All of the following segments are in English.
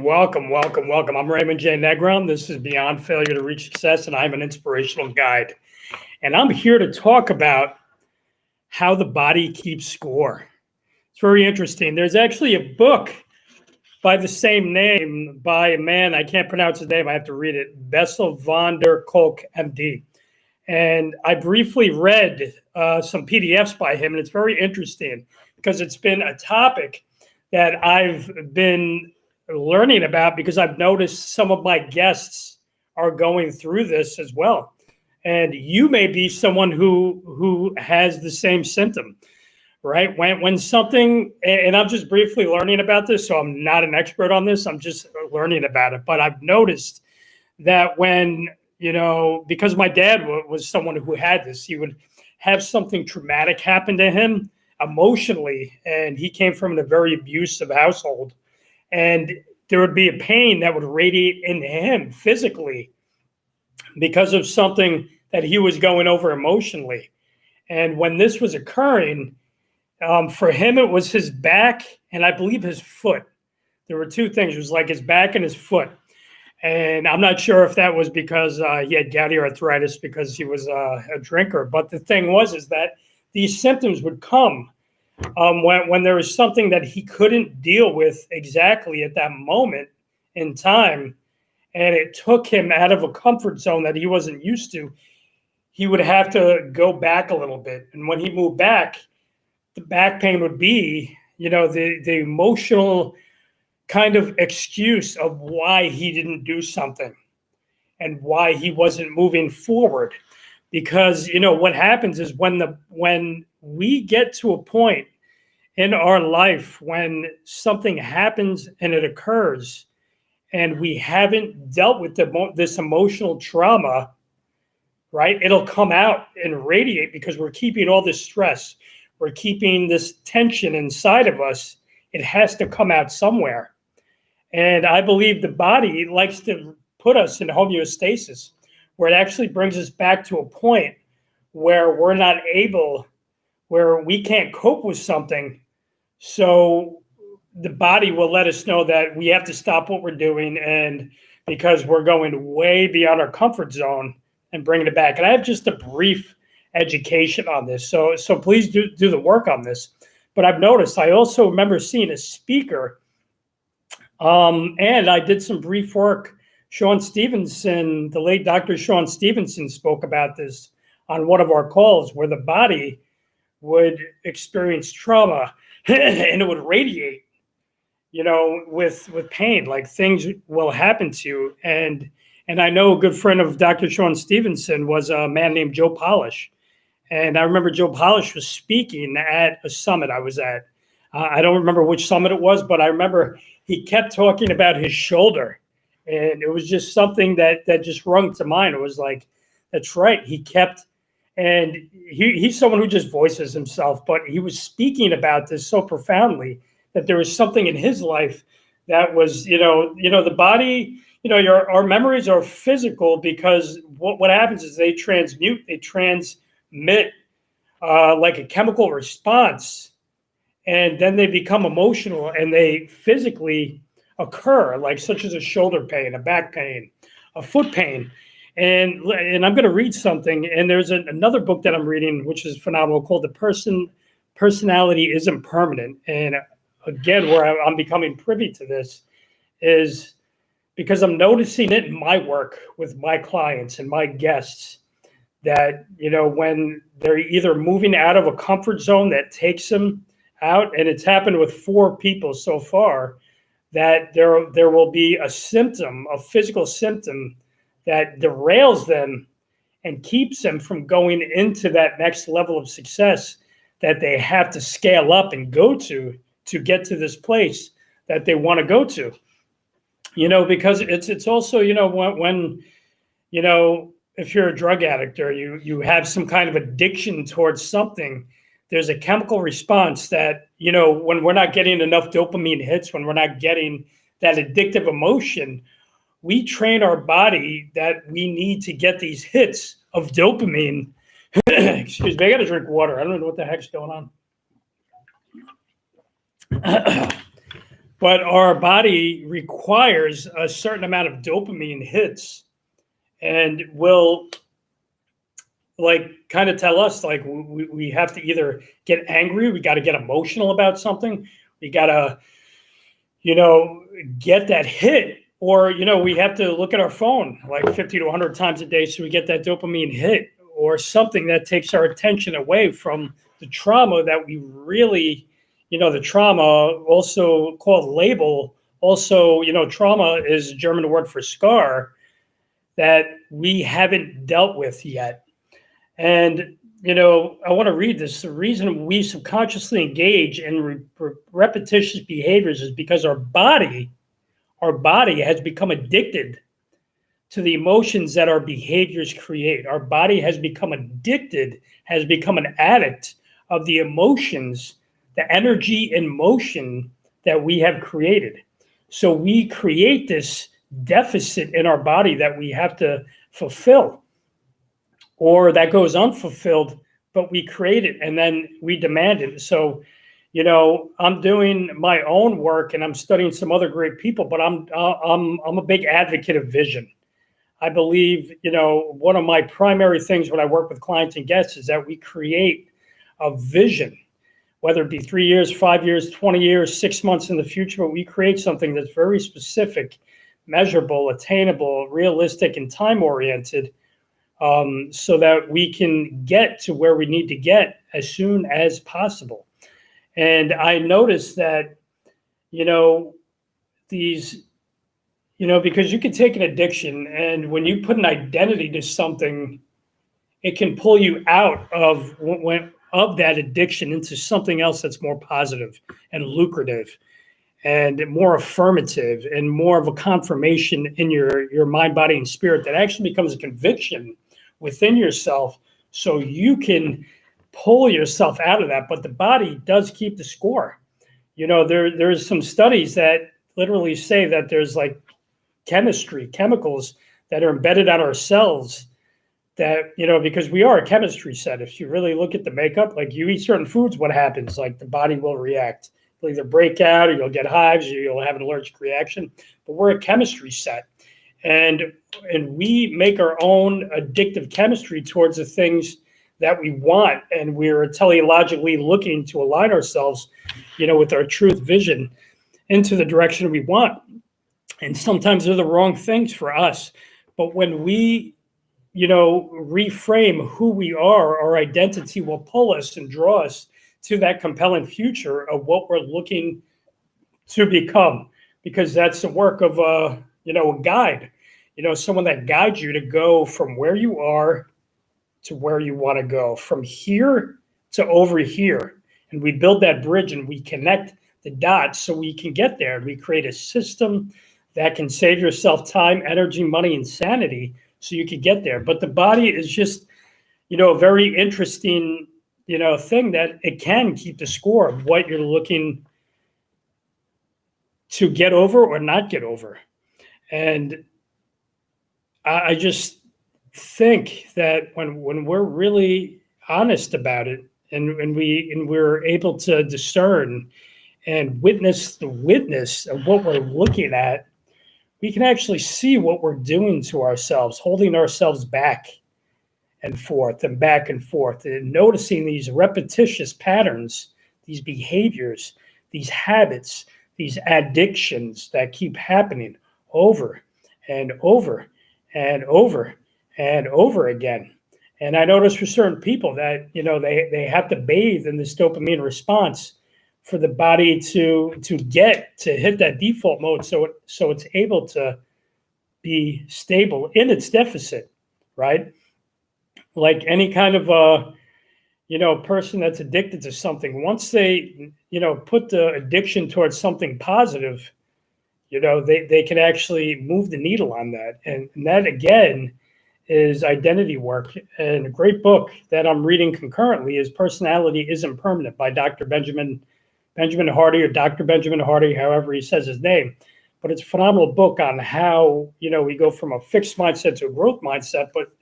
Welcome, welcome, welcome. I'm Raymond J. Negron. This is Beyond Failure to Reach Success, and I'm an inspirational guide. And I'm here to talk about how the body keeps score. It's very interesting. There's actually a book by the same name by a man, I can't pronounce his name, I have to read it, vonder Kolk, MD. And I briefly read some PDFs by him, and it's very interesting because it's been a topic that I've been learning about because I've noticed some of my guests are going through this as well. And you may be someone who has the same symptom, right? When something, and I'm just briefly learning about this, so I'm not an expert on this, I'm just learning about it. But I've noticed that when, because my dad was someone who had this, he would have something traumatic happen to him emotionally, and he came from a very abusive household. And there would be a pain that would radiate into him physically because of something that he was going over emotionally. And when this was occurring, for him, it was his back and I believe his foot. There were two things. It was like his back and his foot. And I'm not sure if that was because he had gouty arthritis because he was a drinker. But the thing is that these symptoms would come when there was something that he couldn't deal with exactly at that moment in time, and it took him out of a comfort zone that he wasn't used to. He would have to go back a little bit, and when he moved back, the back pain would be, the emotional kind of excuse of why he didn't do something and why he wasn't moving forward. Because what happens is when we get to a point in our life when something happens and it occurs and we haven't dealt with this emotional trauma, right? It'll come out and radiate because we're keeping all this stress. We're keeping this tension inside of us. It has to come out somewhere. And I believe the body likes to put us in homeostasis, where it actually brings us back to a point where we're not able, where we can't cope with something. So the body will let us know that we have to stop what we're doing, and because we're going way beyond our comfort zone and bringing it back. And I have just a brief education on this. So please do the work on this. But I've noticed, I also remember seeing a speaker, and I did some brief work. Sean Stevenson, the late Dr. Sean Stevenson, spoke about this on one of our calls, where the body would experience trauma and it would radiate, with pain, like things will happen to you. And I know a good friend of Dr. Sean Stevenson was a man named Joe Polish. And I remember Joe Polish was speaking at a summit I was at. I don't remember which summit it was, but I remember he kept talking about his shoulder. And it was just something that just rung to mind. It was like, that's right. He kept, and he's someone who just voices himself, but he was speaking about this so profoundly that there was something in his life that was, the body, our memories are physical because what happens is they transmit like a chemical response, and then they become emotional and they physically occur, like such as a shoulder pain, a back pain, a foot pain. And I'm going to read something, and there's another book that I'm reading, which is phenomenal, called Personality Isn't Permanent. And again, where I'm becoming privy to this is because I'm noticing it in my work with my clients and my guests that, when they're either moving out of a comfort zone that takes them out, and it's happened with 4 people so far, that there will be a symptom, a physical symptom that derails them and keeps them from going into that next level of success that they have to scale up and go to get to this place that they want to go to. Because it's also, when if you're a drug addict or you have some kind of addiction towards something, there's a chemical response that, when we're not getting enough dopamine hits, when we're not getting that addictive emotion, we train our body that we need to get these hits of dopamine. Excuse me, I got to drink water. I don't know what the heck's going on. but our body requires a certain amount of dopamine hits and will like kind of tell us like we have to either get angry, we got to get emotional about something, we got to, get that hit, or, we have to look at our phone like 50 to 100 times a day so we get that dopamine hit, or something that takes our attention away from the trauma that we really, the trauma, also called label, also, trauma is a German word for scar, that we haven't dealt with yet. And, I want to read this. The reason we subconsciously engage in repetitious behaviors is because our body has become addicted to the emotions that our behaviors create. Our body has become addicted, has become an addict of the emotions, the energy and motion that we have created. So we create this deficit in our body that we have to fulfill, or that goes unfulfilled, but we create it and then we demand it. So, I'm doing my own work and I'm studying some other great people, but I'm a big advocate of vision. I believe, one of my primary things when I work with clients and guests is that we create a vision, whether it be 3 years, 5 years, 20 years, 6 months in the future, but we create something that's very specific, measurable, attainable, realistic, and time-oriented, so that we can get to where we need to get as soon as possible. And I noticed that, these, because you can take an addiction, and when you put an identity to something, it can pull you out of that addiction into something else that's more positive and lucrative and more affirmative and more of a confirmation in your mind, body, and spirit that actually becomes a conviction within yourself, so you can pull yourself out of that. But the body does keep the score. There's some studies that literally say that there's like chemicals that are embedded on our cells that, because we are a chemistry set. If you really look at the makeup, like you eat certain foods, what happens? Like the body will react. You'll either break out, or you'll get hives, or you'll have an allergic reaction. But we're a chemistry set. And we make our own addictive chemistry towards the things that we want. And we're teleologically looking to align ourselves, with our truth vision into the direction we want. And sometimes they're the wrong things for us. But when we, reframe who we are, our identity will pull us and draw us to that compelling future of what we're looking to become. Because that's the work of a guide, someone that guides you to go from where you are to where you want to go, from here to over here. And we build that bridge and we connect the dots so we can get there. And we create a system that can save yourself time, energy, money, and sanity so you can get there. But the body is just, a very interesting, thing that it can keep the score of what you're looking to get over or not get over. And I just think that when we're really honest about it, and we're able to discern and witness the witness of what we're looking at, we can actually see what we're doing to ourselves, holding ourselves back and forth and back and forth, and noticing these repetitious patterns, these behaviors, these habits, these addictions that keep happening over and over and over and over again. And I notice for certain people that, they have to bathe in this dopamine response for the body to hit that default mode, so it's able to be stable in its deficit, right? Like any kind of person that's addicted to something, once they put the addiction towards something positive, they can actually move the needle on that, and that again is identity work. And a great book that I'm reading concurrently is Personality Isn't Permanent by Dr. Benjamin Hardy, or Dr. Benjamin Hardy, however he says his name. But it's a phenomenal book on how, we go from a fixed mindset to a growth mindset. But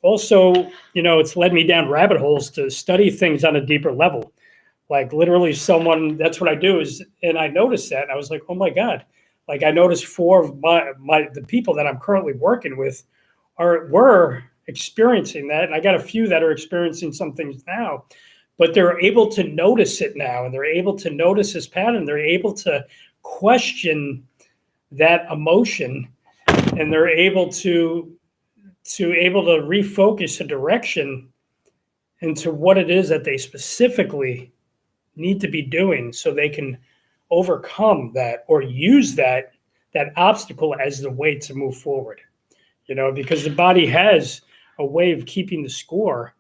also, it's led me down rabbit holes to study things on a deeper level. Like literally someone, that's what I do is, and I noticed that and I was like, oh my God. Like I noticed four of the people that I'm currently working with were experiencing that. And I got a few that are experiencing some things now, but they're able to notice it now and they're able to notice this pattern. They're able to question that emotion and they're able to refocus a direction into what it is that they specifically need to be doing so they can overcome that or use that obstacle as the way to move forward. Because the body has a way of keeping the score,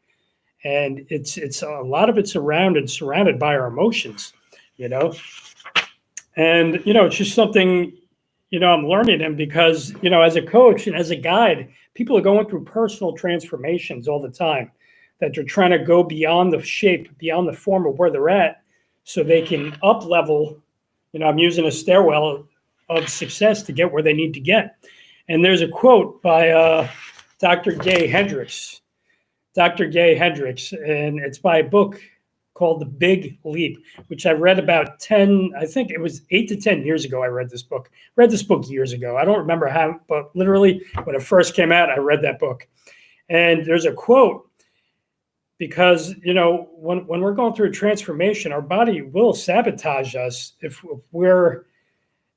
and it's a lot of it's surrounded by our emotions. And it's just something I'm learning. And because as a coach and as a guide, people are going through personal transformations all the time, that they're trying to go beyond the shape, beyond the form of where they're at, so they can up level. I'm using a stairwell of success to get where they need to get. And there's a quote by Dr. Gay Hendricks, and it's by a book called The Big Leap, which I read about 10, I think it was 8 to 10 years ago. I read this book years ago. I don't remember how, but literally when it first came out, I read that book. And there's a quote, because, when we're going through a transformation, our body will sabotage us if we're,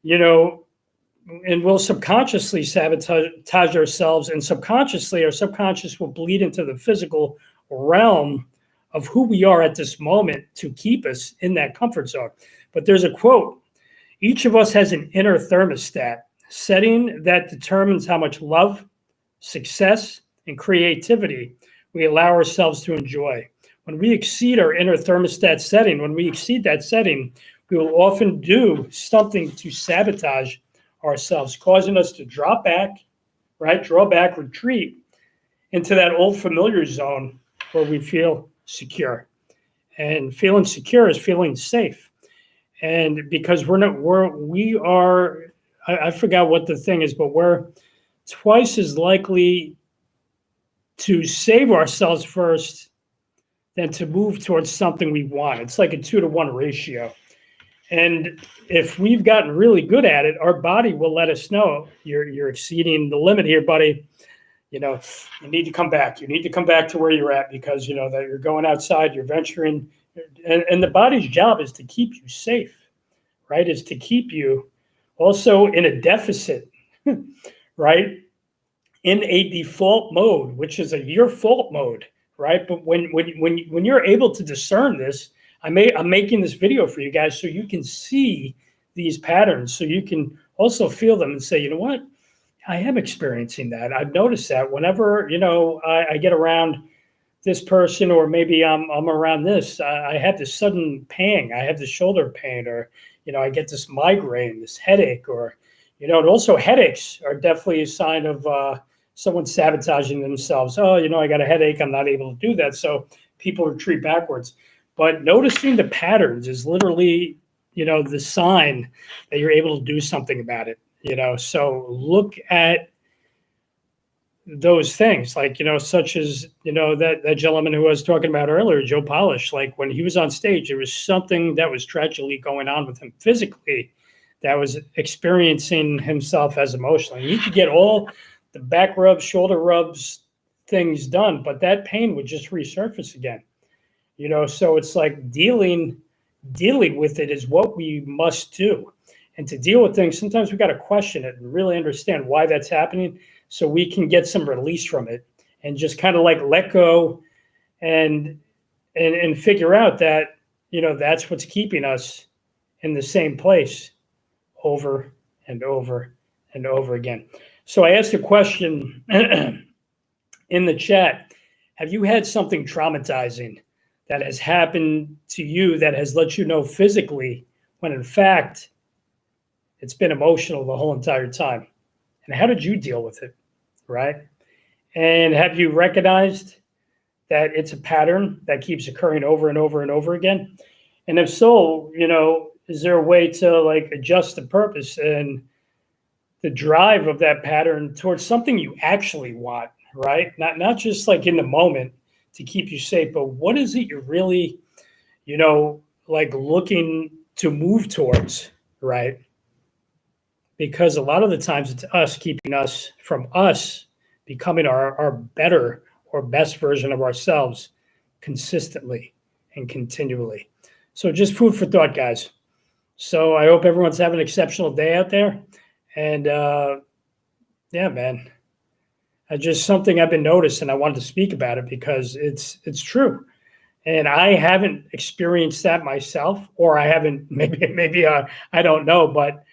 and we'll subconsciously sabotage ourselves, and our subconscious will bleed into the physical realm of who we are at this moment to keep us in that comfort zone. But there's a quote: each of us has an inner thermostat setting that determines how much love, success, and creativity we allow ourselves to enjoy. When we exceed our inner thermostat setting, we will often do something to sabotage ourselves, causing us to draw back, retreat into that old familiar zone where we feel secure. And feeling secure is feeling safe. And because I forgot what the thing is, but we're twice as likely to save ourselves first than to move towards something we want. It's like a 2-to-1 ratio. And if we've gotten really good at it, our body will let us know, you're exceeding the limit here, buddy. You need to come back. You need to come back to where you're at, because that you're going outside, you're venturing, and the body's job is to keep you safe, right? Is to keep you also in a deficit, right? In a default mode, which is a your fault mode, right? But when you're able to discern this, I'm making this video for you guys so you can see these patterns, so you can also feel them and say, you know what, I am experiencing that. I've noticed that whenever I get around this person, or maybe I'm around this, I have this sudden pang, I have this shoulder pain, or I get this migraine, this headache, or and also headaches are definitely a sign of someone sabotaging themselves. Oh, I got a headache, I'm not able to do that. So people retreat backwards. But noticing the patterns is literally, the sign that you're able to do something about it. So look at those things, like, such as, that gentleman who I was talking about earlier, Joe Polish, like when he was on stage, there was something that was tragically going on with him physically that was experiencing himself as emotionally. He could get all the back rubs, shoulder rubs, things done, but that pain would just resurface again. So it's like dealing with it is what we must do. And to deal with things, sometimes we got to question it and really understand why that's happening, so we can get some release from it and just kind of like let go and figure out that, that's what's keeping us in the same place over and over and over again. So I asked a question in the chat: have you had something traumatizing that has happened to you that has let you know physically, when in fact it's been emotional the whole entire time? And how did you deal with it, right? And have you recognized that it's a pattern that keeps occurring over and over and over again? And if so, is there a way to like adjust the purpose and the drive of that pattern towards something you actually want, right? Not just like in the moment to keep you safe, but what is it you're really, like looking to move towards, right? Because a lot of the times it's us keeping us from us becoming our better or best version of ourselves consistently and continually. So just food for thought, guys. So I hope everyone's having an exceptional day out there. And yeah, man, just something I've been noticing. I wanted to speak about it because it's true. And I haven't experienced that myself, or I haven't, maybe I don't know, but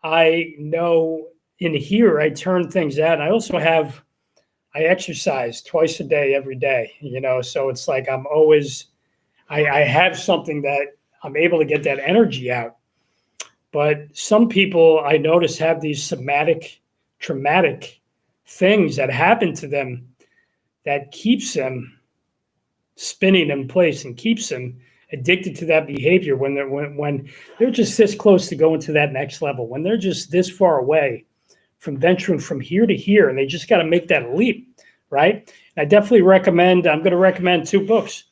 I know in here I turn things out. I also I exercise twice a day, every day, so it's like I'm always, I have something that I'm able to get that energy out. But some people I notice have these somatic, traumatic things that happen to them that keeps them spinning in place and keeps them addicted to that behavior when they're just this close to going to that next level, when they're just this far away from venturing from here to here, and they just got to make that leap, right? And I definitely recommend, I'm going to recommend 2 books.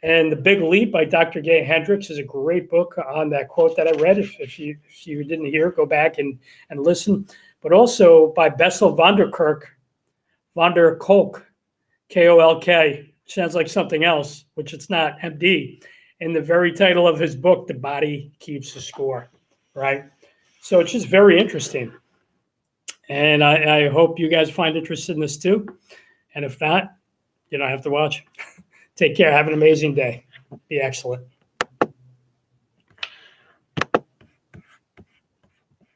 And The Big Leap by Dr. Gay Hendricks is a great book on that quote that I read. If you didn't hear, go back and listen. But also by Bessel van der Kolk, Kolk. Sounds like something else, which it's not, MD. And the very title of his book, The Body Keeps the Score, right? So it's just very interesting. And I hope you guys find interest in this too. And if not, you don't have to watch. Take care. Have an amazing day. Be excellent.